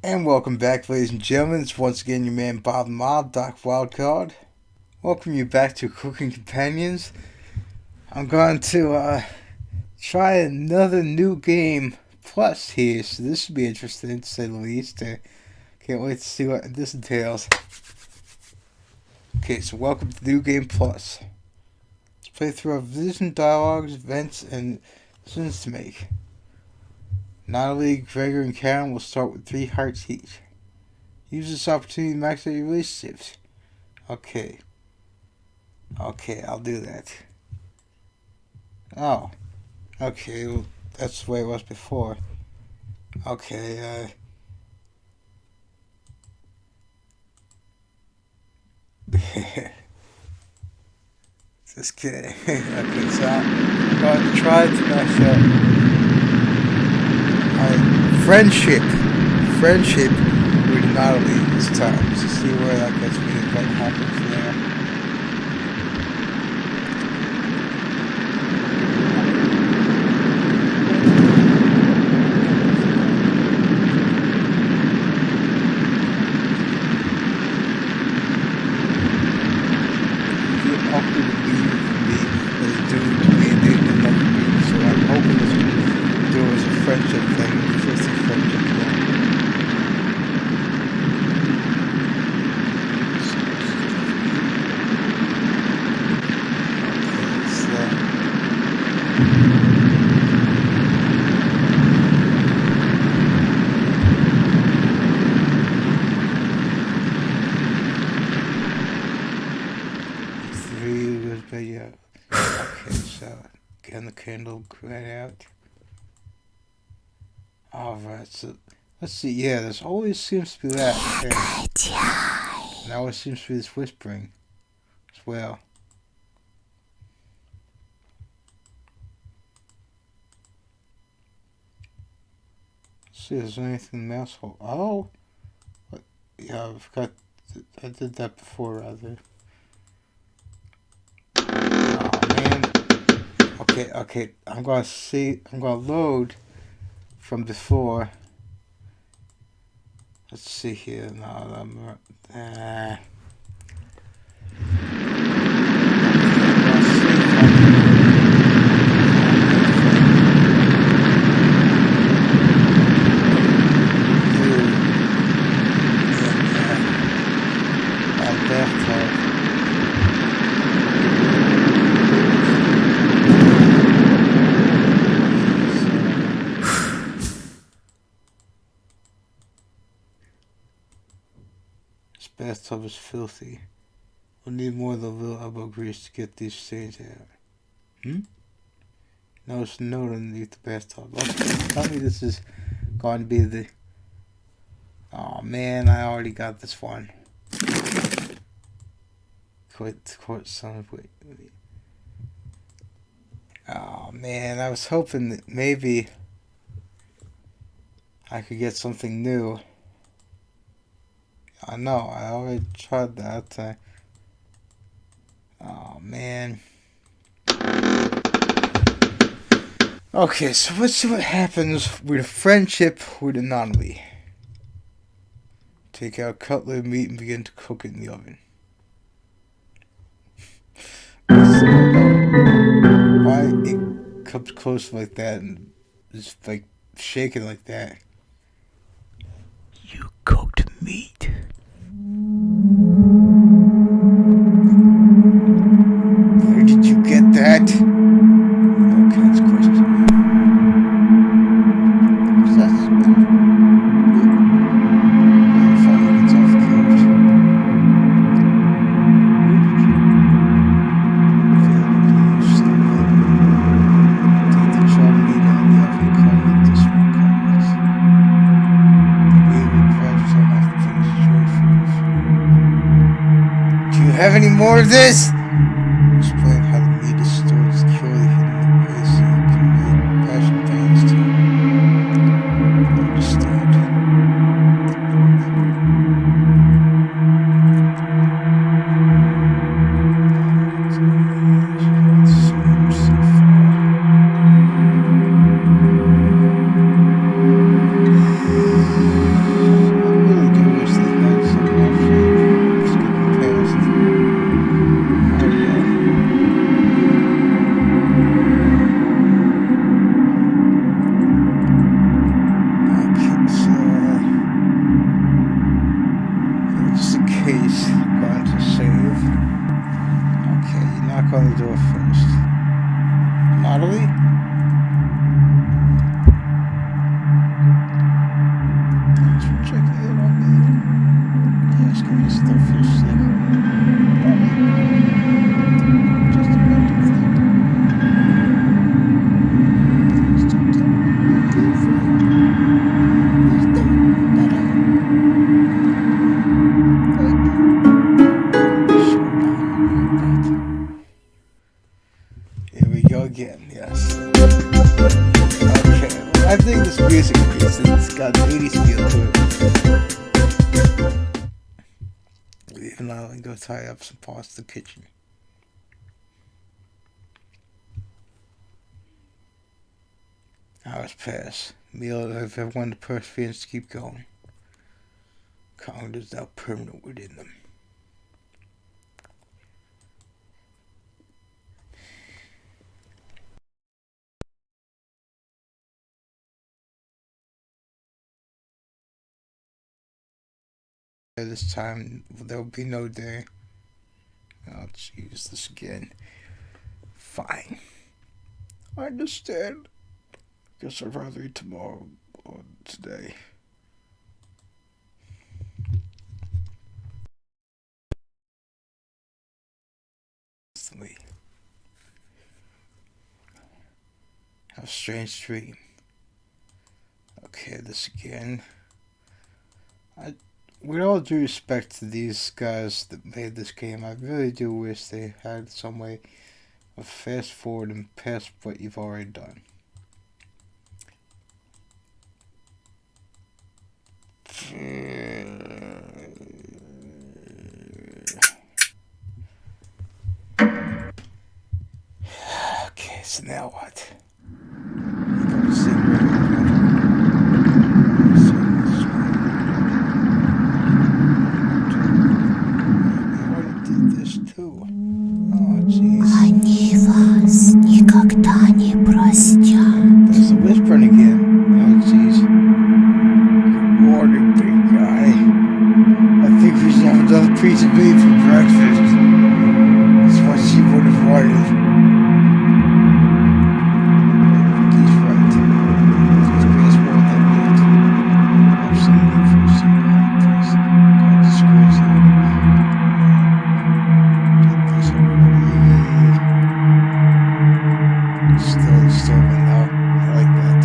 And welcome back, ladies and gentlemen. It's once again your man Bob the Mob, Doc Wildcard. Welcome you back to Cooking Companions. I'm going to try another new game plus here, so this should be interesting to say the least. Can't wait to see what this entails. Okay, so welcome to New Game Plus. Let's play through our vision, dialogues, events, and decisions to make. Anatoly, Gregor, and Karen will start with 3 hearts each. Use this opportunity to max out your relationships. Okay, I'll do that. Oh, okay, well, that's the way it was before. Okay, just kidding. Okay, so I'm going to try to max out my friendship with Anatoly this time, to see where that gets me, what happens there. Okay, so getting the candle right out. Alright, so let's see. Yeah, there's always seems to be that. Okay. And always seems to be this whispering as well. Let's see if there's anything in the mouse hole. Oh! What? Yeah, I forgot. I did that before, rather. Okay, I'm gonna load from before. Let's see here. No, bathtub is filthy. We'll need more of the little elbow grease to get these stains out. No, it's no underneath the bathtub. Okay, tell me this is going to be the... Oh man, I already got this one. Court son of... Wait. Oh man, I was hoping that maybe I could get something new. I know, I already tried that. Oh, man. Okay, so let's see what happens with a friendship with Anatoly. Take out cutlet meat and begin to cook it in the oven. Why it comes close like that and is like shaking like that? You cooked meat. Where did you get that? All kinds of questions. What's that smell? Finally gets off the couch. Take the chopped meat out of the oven and cut it into small cutlets. We will grab some after things joyful. Do you have any more of this? Explain how the meat is stored securely hidden away so you can make passion pans too. Understand. smile and go tie up some pots in the kitchen. Hours pass. Meal have everyone the perseverance to keep going. Calendar is now permanent within them. This time there will be no day. Oh, jeez, this again. Fine. I understand. Guess I'd rather eat tomorrow or today. Instantly. Have a strange dream. Okay, this again. With all due respect to these guys that made this game, I really do wish they had some way of fast forward and past what you've already done. Okay, so now what? Они вас никогда не простят. There's the whispering again. Oh, jeez. Good morning, big guy. I think we should have another piece of meat for breakfast. That's what she would have wanted. He's right. He's best more than meat. Have some meat for a single hot price. Can't disgrace it. Get this already. Still disturbing though. I like that.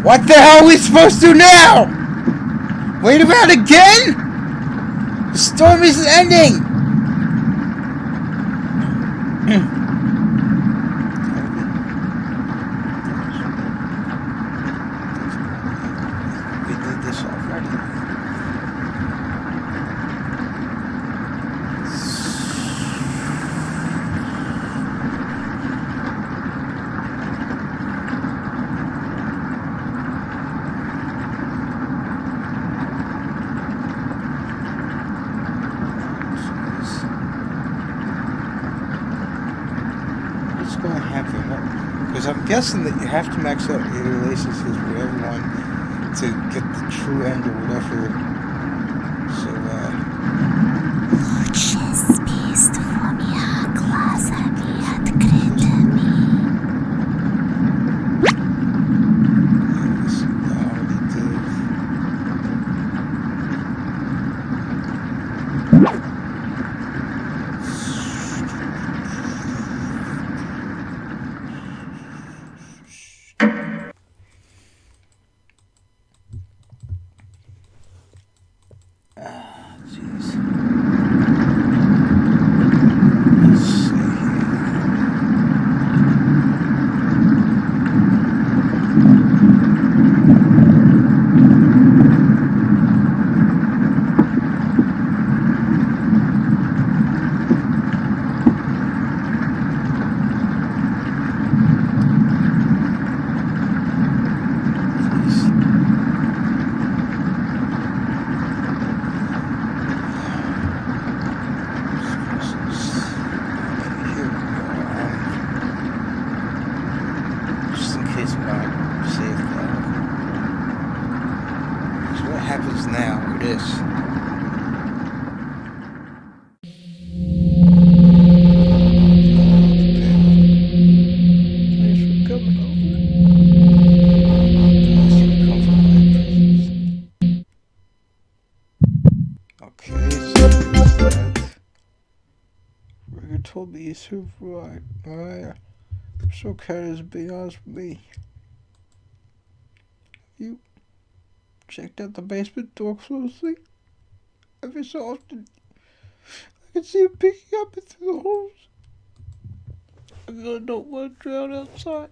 What the hell are we supposed to do now? Wait around again? The storm isn't ending. We did this already. What's going to happen? Because I'm guessing that you have to max out your relationships with everyone to get the true end or whatever. So, Лучше спи с двумя глазами открытыми. told me he's survived. Alright. I'm so curious to be honest with me. You checked out the basement door closely? Every so often, I can see him picking up it through the holes. I really don't want to drown outside.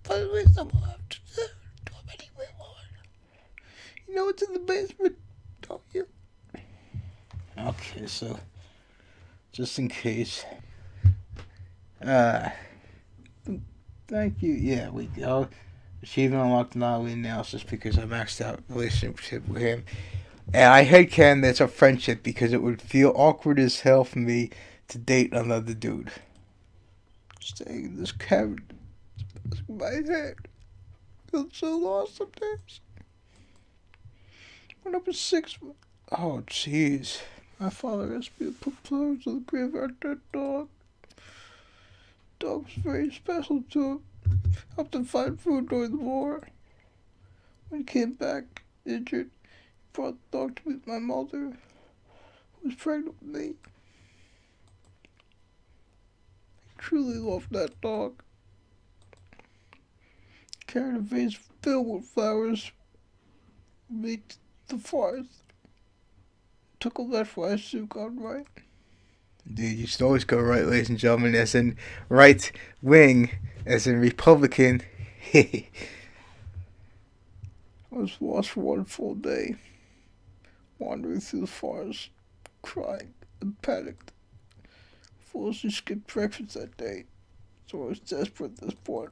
But at least I'm allowed to do anywhere I want. You know it's in the basement, don't you? Okay, so just in case. Thank you. Yeah, we go. She even unlocked Anatoly now just because I maxed out relationship with him. And I headcanon that's a friendship because it would feel awkward as hell for me to date another dude. Staying in this cabin, my head feels so lost sometimes. When I was 6, oh jeez, my father asked me to put flowers on the grave of our dead dog. The dog was very special to him. Helped him find food during the war. When he came back injured, he brought the dog to meet my mother, who was pregnant with me. He truly loved that dog. He carried a vase filled with flowers with me to the forest. Took a left when I should have gone right. Dude, you should always go right, ladies and gentlemen, as in right wing, as in Republican. I was lost for one full day, wandering through the forest, crying and panicked. Foolishly skipped breakfast that day, so I was desperate at this point.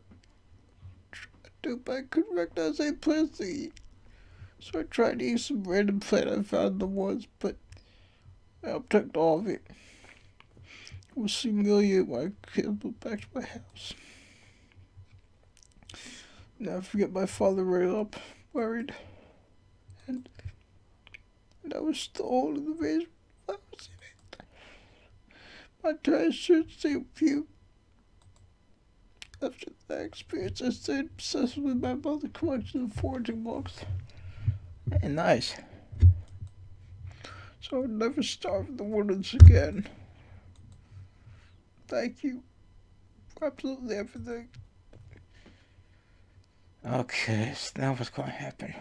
I knew I couldn't recognize any plants to eat, so I tried to eat some random plant I found in the woods, but I uptook all of it. It was humiliating when I came back to my house. Never forget my father ran up, worried, and I was still holding the vase with flowers in it. My entire shirt stayed with you. After that experience, I stayed obsessed with my mother's collection of foraging books. Hey, nice. So I would never starve in the wilderness again. Thank you for absolutely everything. Okay, so now what's going to happen?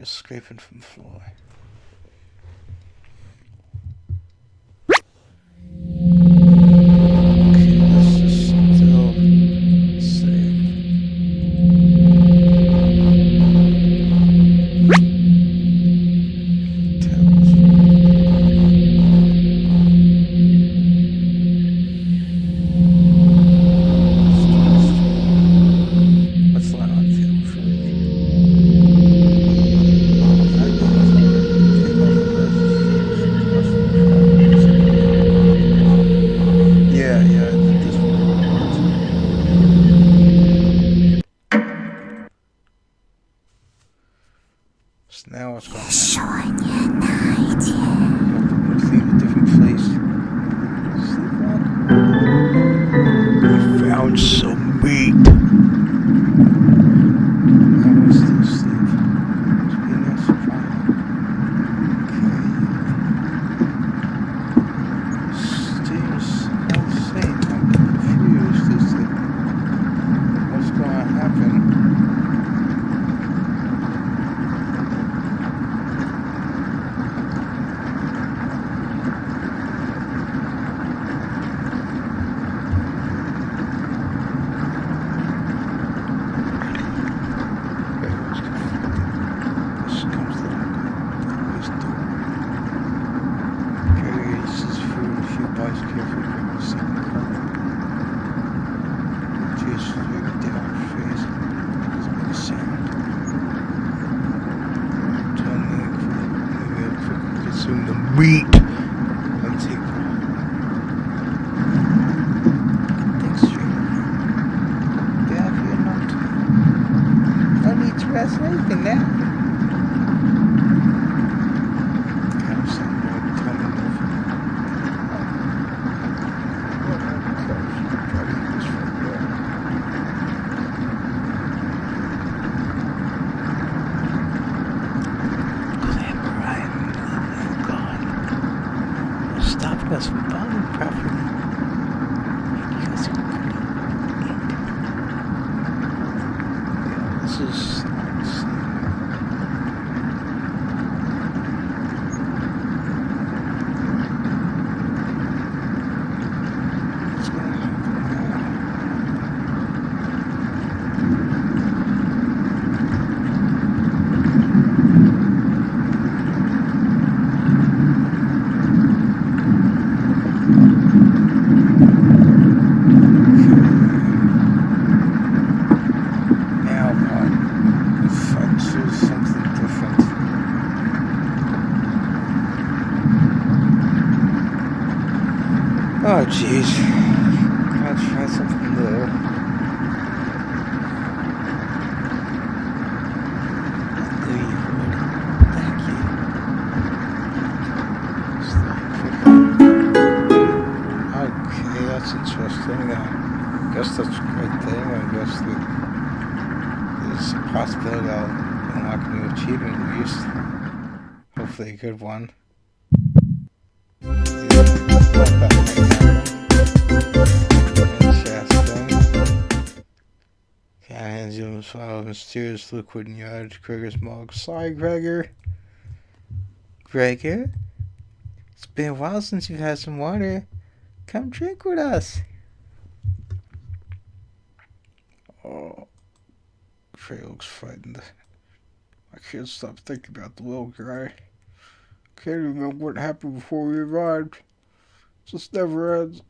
Scraping from the floor. Okay, this is still the same. So now what's going on? Еще не найден. Let's leave a different place. Sleepwalk. We found some meat. I will still sleep. Must be a nice surprise. Okay. Seems all the same. I'm confused as to what's going to happen. The meat and take things straight. Get out here, not. No need to rest anything now. Have some more time enough. Stopping us from buying property. You guys are pretty. Yeah, this is not the same. What's going to happen now, if I choose something different. Oh, jeez. Gotta try something new. I knew you would. Thank you. Okay, that's interesting. I guess that's a great thing. I guess that there's a possibility I'll unlock a new achievement at least. Hopefully a good one. Hands you a file of mysterious liquid in your Gregor's mug. Sorry, Gregor. Gregor? It's been a while since you've had some water. Come drink with us. Oh, Trey looks frightened. I can't stop thinking about the little guy. Can't remember what happened before we arrived. Just never ends.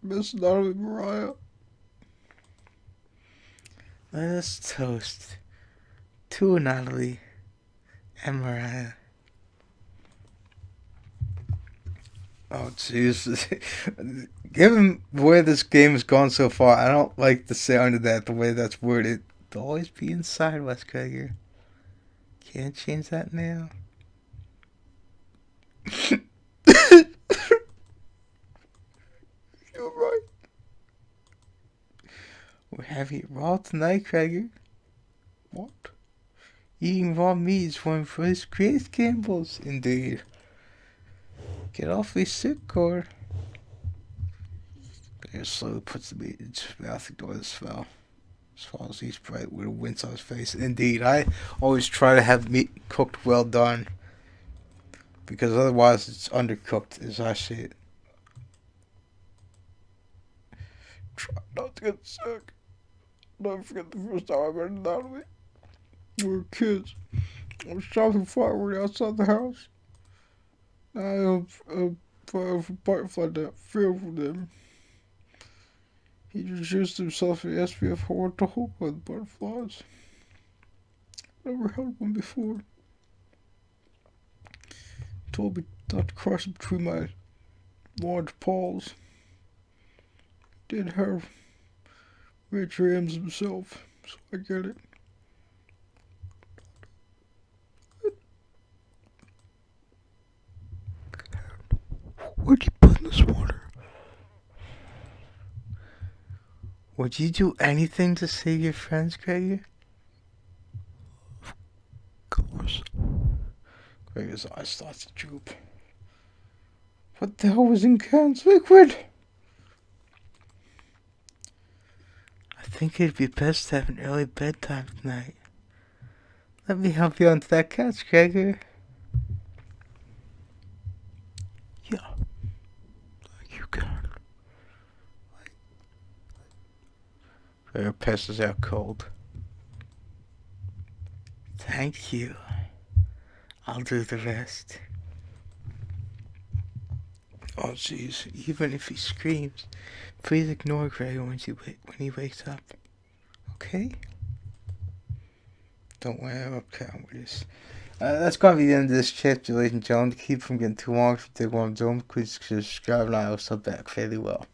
Miss Anatoly, Mariah. Let us toast to Anatoly and Mariah. Oh, jeez. Given where this game has gone so far, I don't like the sound of that, the way that's worded. It'll always be inside West Gregor. Can't change that now. You're right. We're having raw tonight, Gregor. What? Eating raw meat is one of his greatest gambles, indeed. Get awfully sick, Cord. Gregor slowly puts the meat into his mouth, ignore the smell. Swallows each bite with a wince on his face. Indeed, I always try to have meat cooked well done. Because otherwise it's undercooked, as I see it. Try not to get sick. Never forget the first time I met Anatoly. We were kids. I was chopping firewood outside the house. I have a butterfly that fell from them. He introduced himself and asked me if I wanted to hold one of the butterflies. Never held one before. He told me not to crush it between my large paws. He did have rich rams himself, so I get it. Would you do anything to save your friends, Gregor? Of course. Gregor's eyes start to droop. What the hell was in Karen's liquid? I think it'd be best to have an early bedtime tonight. Let me help you onto that couch, Gregor. Yeah. Thank you, Karen. Gregor passes out cold. Thank you. I'll do the rest. Oh, jeez. Even if he screams, please ignore Gregor when he wakes up. Okay? Don't worry, I'm okay with this. That's going to be the end of this chapter, ladies and gentlemen. To keep from getting too long, if you dig what I'm doing, please subscribe and I will sub back fairly well.